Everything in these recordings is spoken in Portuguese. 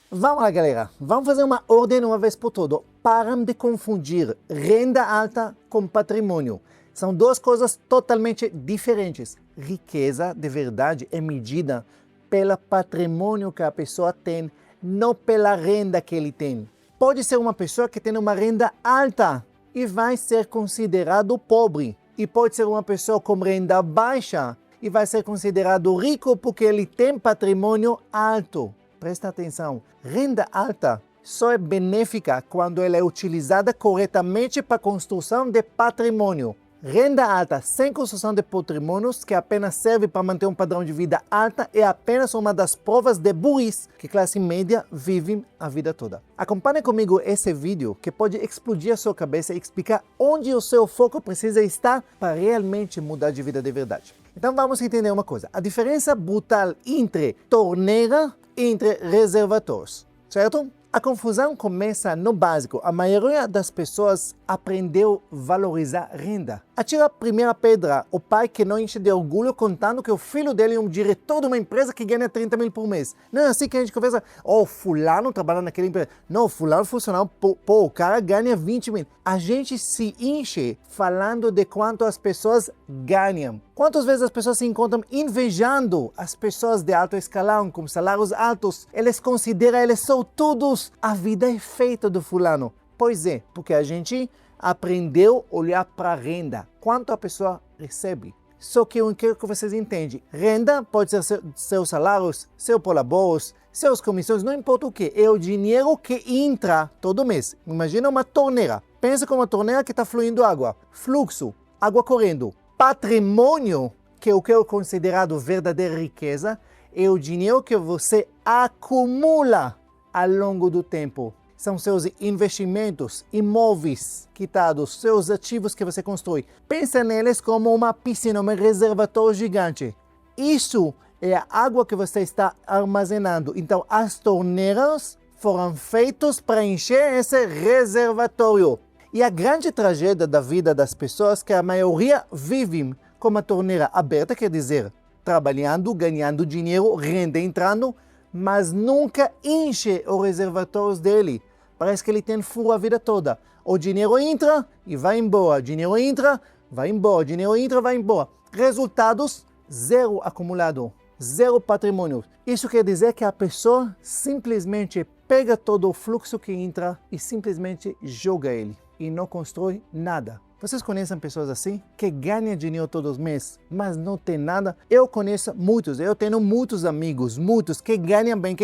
Vamos lá, galera. Vamos fazer uma ordem uma vez por todo. Param de confundir renda alta com patrimônio. São duas coisas totalmente diferentes. Riqueza, de verdade, é medida pelo patrimônio que a pessoa tem, não pela renda que ele tem. Pode ser uma pessoa que tem uma renda alta e vai ser considerado pobre. E pode ser uma pessoa com renda baixa e vai ser considerado rico porque ele tem patrimônio alto. Presta atenção, renda alta só é benéfica quando ela é utilizada corretamente para a construção de patrimônio. Renda alta sem construção de patrimônios, que apenas serve para manter um padrão de vida alta, é apenas uma das provas de burrice que classe média vive a vida toda. Acompanhe comigo esse vídeo que pode explodir a sua cabeça e explicar onde o seu foco precisa estar para realmente mudar de vida de verdade. Então vamos entender uma coisa, a diferença brutal entre torneira e entre reservatórios, certo? A confusão começa no básico. A maioria das pessoas aprendeu a valorizar renda. Atira a primeira pedra o pai que não enche de orgulho contando que o filho dele é um diretor de uma empresa que ganha 30 mil por mês. Não é assim que a gente conversa. Fulano trabalha naquela empresa. Não, fulano funcionário, o cara ganha 20 mil. A gente se enche falando de quanto as pessoas ganham. Quantas vezes as pessoas se encontram invejando as pessoas de alto escalão, com salários altos? Eles consideram eles sortudos. A vida é feita do fulano. Pois é, porque a gente aprendeu a olhar para a renda. Quanto a pessoa recebe. Só que eu quero que vocês entendam. Renda pode ser seus salários, seus prolabores, seus comissões, não importa o que. É o dinheiro que entra todo mês. Imagina uma torneira. Pensa como uma torneira que está fluindo água. Fluxo, água correndo. Patrimônio, que é o que é considerado verdadeira riqueza, é o dinheiro que você acumula ao longo do tempo. São seus investimentos, imóveis quitados, seus ativos que você constrói. Pensa neles como uma piscina, um reservatório gigante. Isso é a água que você está armazenando. Então, as torneiras foram feitas para encher esse reservatório. E a grande tragédia da vida das pessoas é que a maioria vive com uma torneira aberta, quer dizer, trabalhando, ganhando dinheiro, renda entrando, mas nunca enche os reservatórios dele. Parece que ele tem furo a vida toda. O dinheiro entra e vai embora. O dinheiro entra, vai embora. O dinheiro entra, vai embora. Resultados, zero acumulado, zero patrimônio. Isso quer dizer que a pessoa simplesmente pega todo o fluxo que entra e simplesmente joga ele. E não constrói nada. Vocês conhecem pessoas assim? Que ganham dinheiro todos os meses, mas não tem nada? Eu conheço muitos, eu tenho muitos amigos, muitos que ganham bem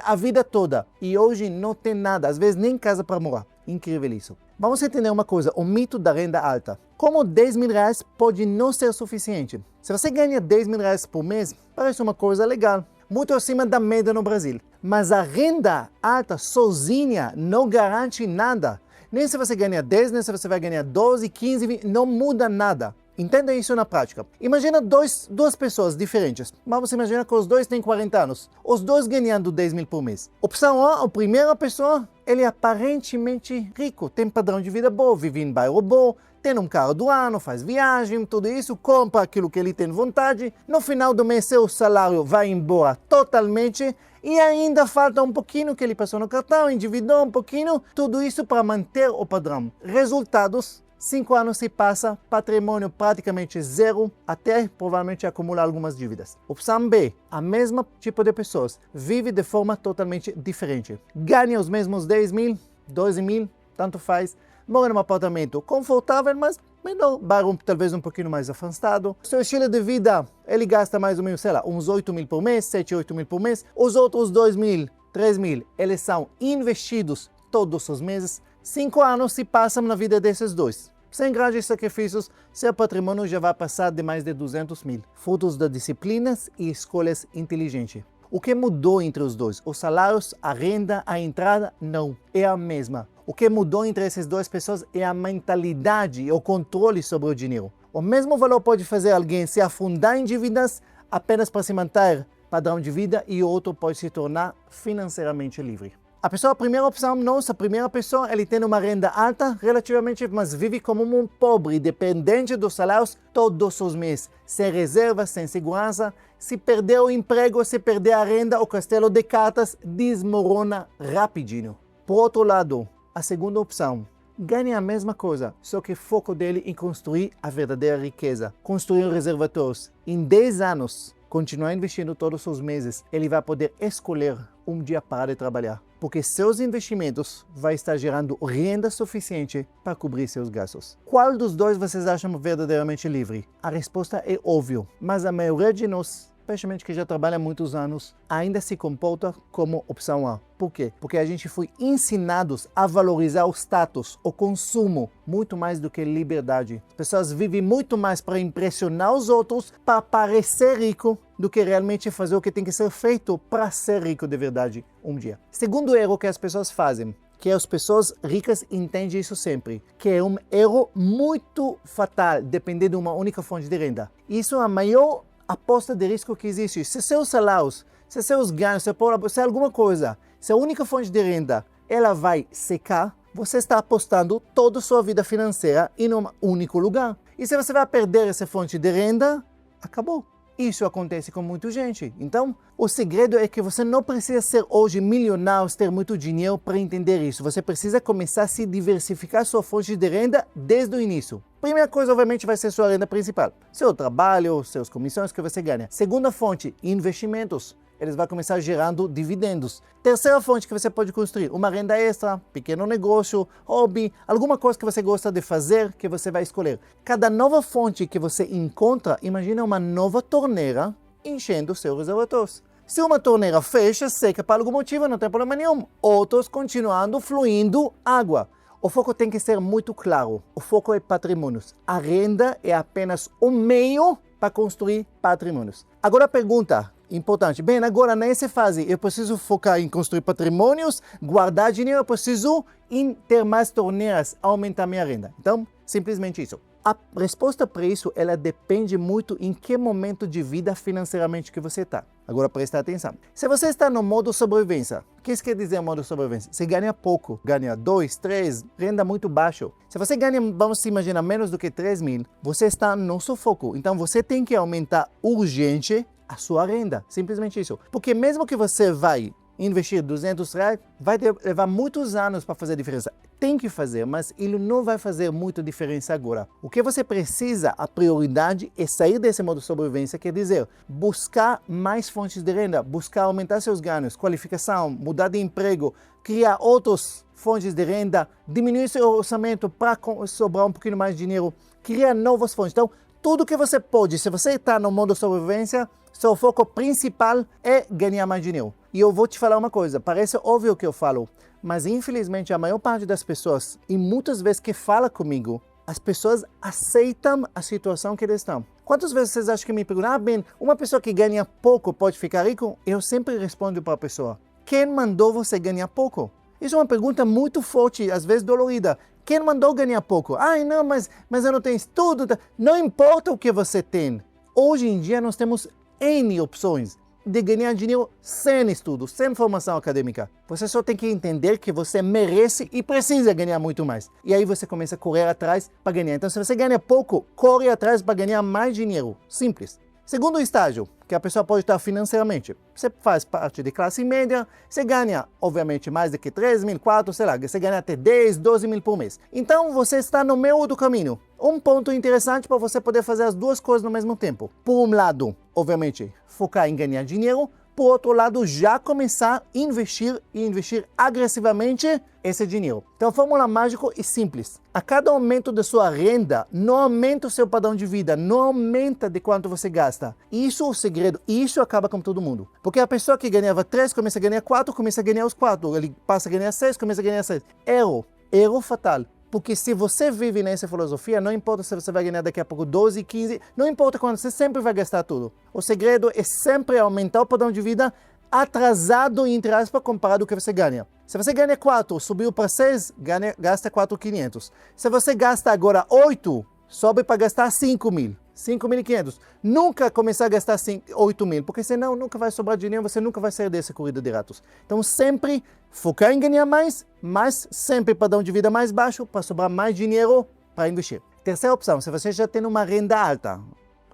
a vida toda. E hoje não tem nada, às vezes nem casa para morar. Incrível isso. Vamos entender uma coisa, o mito da renda alta. Como 10 mil reais pode não ser suficiente? Se você ganha 10 mil reais por mês, parece uma coisa legal. Muito acima da média no Brasil. Mas a renda alta sozinha não garante nada. Nem se você ganha 10, nem se você vai ganhar 12, 15, 20, não muda nada. Entenda isso na prática. Imagina duas pessoas diferentes. Vamos imaginar que os dois têm 40 anos. Os dois ganhando 10 mil por mês. Opção A, a primeira pessoa, ele é aparentemente rico. Tem padrão de vida bom, vive em bairro bom, tem um carro do ano, faz viagem, tudo isso, compra aquilo que ele tem vontade. No final do mês, seu salário vai embora totalmente. E ainda falta um pouquinho que ele passou no cartão, endividou um pouquinho, tudo isso para manter o padrão. Resultados, 5 anos se passa, patrimônio praticamente zero, até provavelmente acumular algumas dívidas. Opção B, a mesma tipo de pessoas, vive de forma totalmente diferente. Ganha os mesmos 10 mil, 12 mil, tanto faz, mora num apartamento confortável, mas menor, bairro talvez um pouquinho mais afastado. Seu estilo de vida, ele gasta mais ou menos, sei lá, uns 8 mil por mês, 7, 8 mil por mês. Os outros 2 mil, 3 mil, eles são investidos todos os meses. 5 anos se passam na vida desses dois. Sem grandes sacrifícios, seu patrimônio já vai passar de mais de 200 mil. Frutos de disciplinas e escolhas inteligentes. O que mudou entre os dois? Os salários, a renda, a entrada? Não, é a mesma. O que mudou entre essas duas pessoas é a mentalidade, o controle sobre o dinheiro. O mesmo valor pode fazer alguém se afundar em dívidas apenas para se manter padrão de vida e outro pode se tornar financeiramente livre. A primeira opção, nossa, a primeira pessoa, ele tem uma renda alta relativamente, mas vive como um pobre, dependente dos salários todos os meses, sem reservas, sem segurança. Se perder o emprego, se perder a renda, o castelo de cartas desmorona rapidinho. Por outro lado, a segunda opção, ganha a mesma coisa, só que o foco dele em construir a verdadeira riqueza, construir reservatórios. Em 10 anos, continuar investindo todos os meses, ele vai poder escolher um dia para de trabalhar, porque seus investimentos vai estar gerando renda suficiente para cobrir seus gastos. Qual dos dois vocês acham verdadeiramente livre? A resposta é óbvia, mas a maioria de nós, especialmente que já trabalha há muitos anos, ainda se comporta como opção A. Por quê? Porque a gente foi ensinados a valorizar o status, o consumo, muito mais do que liberdade. As pessoas vivem muito mais para impressionar os outros, para parecer rico, do que realmente fazer o que tem que ser feito para ser rico de verdade um dia. Segundo erro que as pessoas fazem, que as pessoas ricas entendem isso sempre, que é um erro muito fatal, depender de uma única fonte de renda. Isso é a maior aposta de risco que existe. Se seus salários, se seus ganhos, se alguma coisa, se a única fonte de renda, ela vai secar, você está apostando toda a sua vida financeira em um único lugar. E se você vai perder essa fonte de renda, acabou. Isso acontece com muita gente. Então, o segredo é que você não precisa ser hoje milionário, ter muito dinheiro para entender isso. Você precisa começar a se diversificar sua fonte de renda desde o início. Primeira coisa, obviamente, vai ser sua renda principal. Seu trabalho, seus comissões que você ganha. Segunda fonte, investimentos. Eles vão começar gerando dividendos. Terceira fonte que você pode construir, uma renda extra, pequeno negócio, hobby, alguma coisa que você gosta de fazer que você vai escolher. Cada nova fonte que você encontra, imagina uma nova torneira enchendo seus reservatórios. Se uma torneira fecha, seca por algum motivo, não tem problema nenhum. Outros continuando fluindo água. O foco tem que ser muito claro. O foco é patrimônios. A renda é apenas um meio para construir patrimônios. Agora a pergunta importante. Bem, agora nessa fase eu preciso focar em construir patrimônios, guardar dinheiro, eu preciso em ter mais torneiras, aumentar minha renda. Então, simplesmente isso. A resposta para isso, ela depende muito em que momento de vida financeiramente que você está. Agora presta atenção. Se você está no modo sobrevivência, o que isso quer dizer modo sobrevivência? Você ganha pouco, ganha 2, 3, renda muito baixo. Se você ganha, vamos imaginar, menos do que 3 mil, você está no sufoco. Então você tem que aumentar urgente a sua renda. Simplesmente isso. Porque mesmo que você vai investir R$200, vai levar muitos anos para fazer a diferença. Tem que fazer, mas ele não vai fazer muita diferença agora. O que você precisa, a prioridade é sair desse modo de sobrevivência, quer dizer, buscar mais fontes de renda, buscar aumentar seus ganhos, qualificação, mudar de emprego, criar outras fontes de renda, diminuir seu orçamento para sobrar um pouquinho mais de dinheiro, criar novas fontes. Então, tudo que você pode, se você está no modo de sobrevivência, seu foco principal é ganhar mais dinheiro. E eu vou te falar uma coisa, parece óbvio o que eu falo, mas infelizmente a maior parte das pessoas, e muitas vezes que fala comigo, as pessoas aceitam a situação que eles estão. Quantas vezes vocês acham que me perguntam, bem, uma pessoa que ganha pouco pode ficar rico? Eu sempre respondo para a pessoa, quem mandou você ganhar pouco? Isso é uma pergunta muito forte, às vezes dolorida. Quem mandou ganhar pouco? Ai, não, mas eu não tenho estudo. Não importa o que você tem. Hoje em dia nós temos N opções de ganhar dinheiro sem estudo, sem formação acadêmica. Você só tem que entender que você merece e precisa ganhar muito mais. E aí você começa a correr atrás para ganhar. Então, se você ganha pouco, corre atrás para ganhar mais dinheiro. Simples. Segundo estágio, que a pessoa pode estar financeiramente. Você faz parte de classe média, você ganha, obviamente, mais do que 3 mil, 4, sei lá, você ganha até 10, 12 mil por mês. Então, você está no meio do caminho. Um ponto interessante para você poder fazer as duas coisas no mesmo tempo. Por um lado, obviamente, focar em ganhar dinheiro. Por outro lado, já começar a investir e investir agressivamente esse dinheiro. Então, a fórmula mágica é simples. A cada aumento da sua renda, não aumenta o seu padrão de vida, não aumenta de quanto você gasta. Isso é o segredo, e isso acaba com todo mundo. Porque a pessoa que ganhava 3, começa a ganhar 4, começa a ganhar os 4. Ele passa a ganhar 6, começa a ganhar 6. Erro fatal. Porque se você vive nessa filosofia, não importa se você vai ganhar daqui a pouco 12, 15, não importa quando, você sempre vai gastar tudo. O segredo é sempre aumentar o padrão de vida atrasado, entre aspas, comparado ao que você ganha. Se você ganha 4, subiu para 6, gasta 4.500. Se você gasta agora 8, sobe para gastar 5 mil. 5.500. Nunca começar a gastar 8 mil, porque senão nunca vai sobrar dinheiro, você nunca vai sair dessa corrida de ratos. Então sempre focar em ganhar mais, mas sempre padrão de vida mais baixo para sobrar mais dinheiro para investir. Terceira opção, se você já tem uma renda alta.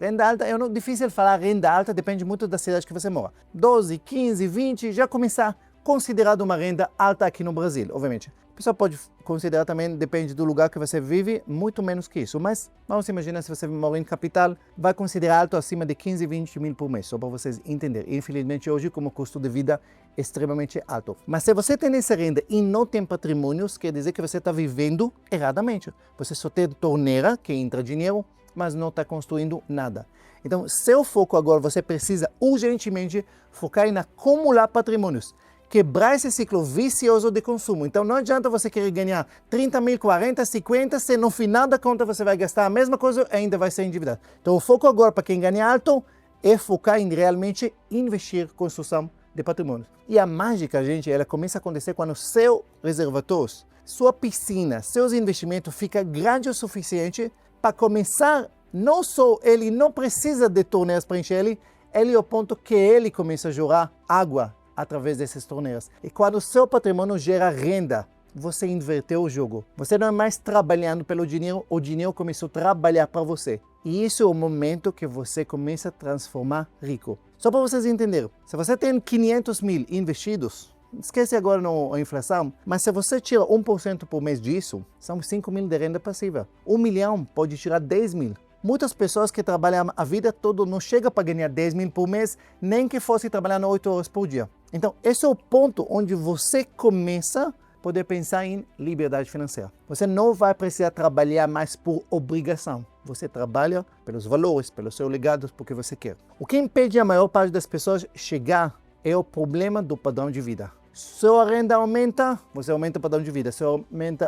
Renda alta, é difícil falar renda alta, depende muito da cidade que você mora. 12, 15, 20, já começar considerado uma renda alta aqui no Brasil, obviamente. A pessoa pode considerar também, depende do lugar que você vive, muito menos que isso. Mas vamos imaginar se você mora em capital, vai considerar alto acima de 15, 20 mil por mês, só para vocês entenderem. Infelizmente hoje, como o custo de vida é extremamente alto. Mas se você tem essa renda e não tem patrimônios, quer dizer que você está vivendo erradamente. Você só tem torneira, que entra dinheiro, mas não está construindo nada. Então, seu foco agora, você precisa urgentemente focar em acumular patrimônios. Quebrar esse ciclo vicioso de consumo. Então não adianta você querer ganhar 30 mil, 40, 50, se no final da conta você vai gastar a mesma coisa e ainda vai ser endividado. Então o foco agora para quem ganha alto é focar em realmente investir em construção de patrimônio. E a mágica, gente, ela começa a acontecer quando seu reservatório, sua piscina, seus investimentos fica grande o suficiente para começar, não só ele não precisa de torneiras para encher ele é o ponto que ele começa a jorrar água através dessas torneiras. E quando o seu patrimônio gera renda, você inverteu o jogo. Você não é mais trabalhando pelo dinheiro, o dinheiro começou a trabalhar para você. E isso é o momento que você começa a transformar rico. Só para vocês entenderem, se você tem 500 mil investidos, esquece agora a inflação, mas se você tira 1% por mês disso, são 5 mil de renda passiva. 1 milhão pode tirar 10 mil. Muitas pessoas que trabalham a vida toda não chegam para ganhar 10 mil por mês, nem que fosse trabalhando 8 horas por dia. Então, esse é o ponto onde você começa a poder pensar em liberdade financeira. Você não vai precisar trabalhar mais por obrigação. Você trabalha pelos valores, pelos seus legados, porque você quer. O que impede a maior parte das pessoas chegar é o problema do padrão de vida. Sua renda aumenta, você aumenta o padrão de vida. Se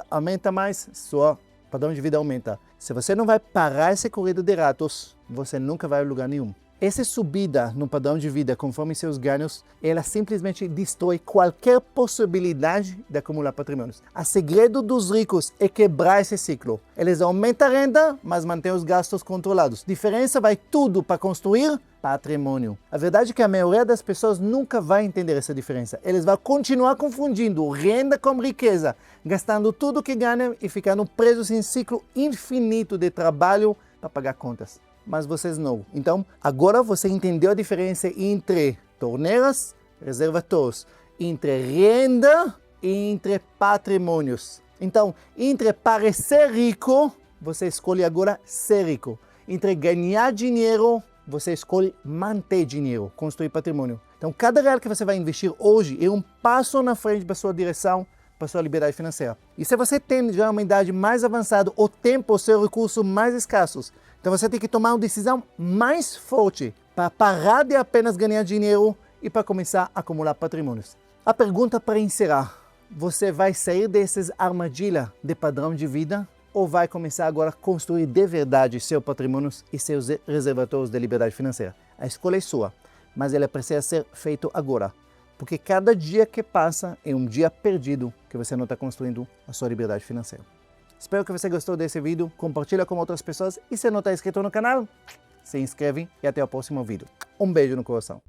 aumenta mais, sua padrão de vida aumenta. Se você não vai parar essa corrida de ratos, você nunca vai a lugar nenhum. Essa subida no padrão de vida conforme seus ganhos, ela simplesmente destrói qualquer possibilidade de acumular patrimônios. O segredo dos ricos é quebrar esse ciclo. Eles aumentam a renda, mas mantêm os gastos controlados. Diferença vai tudo para construir patrimônio. A verdade é que a maioria das pessoas nunca vai entender essa diferença. Eles vão continuar confundindo renda com riqueza, gastando tudo que ganham e ficando presos em um ciclo infinito de trabalho para pagar contas. Mas vocês não. Então, agora você entendeu a diferença entre torneiras, reservatórios, entre renda e entre patrimônios. Então, entre parecer rico, você escolhe agora ser rico. Entre ganhar dinheiro, você escolhe manter dinheiro, construir patrimônio. Então, cada real que você vai investir hoje é um passo na frente para a sua direção, para a sua liberdade financeira. E se você tem já uma idade mais avançada, o tempo, os seus recursos mais escassos, então você tem que tomar uma decisão mais forte para parar de apenas ganhar dinheiro e para começar a acumular patrimônios. A pergunta para encerrar: você vai sair dessas armadilhas de padrão de vida ou vai começar agora a construir de verdade seus patrimônios e seus reservatórios de liberdade financeira? A escolha é sua, mas ela precisa ser feita agora. Porque cada dia que passa é um dia perdido que você não está construindo a sua liberdade financeira. Espero que você gostou desse vídeo, compartilha com outras pessoas e se não está inscrito no canal, se inscreve e até o próximo vídeo. Um beijo no coração.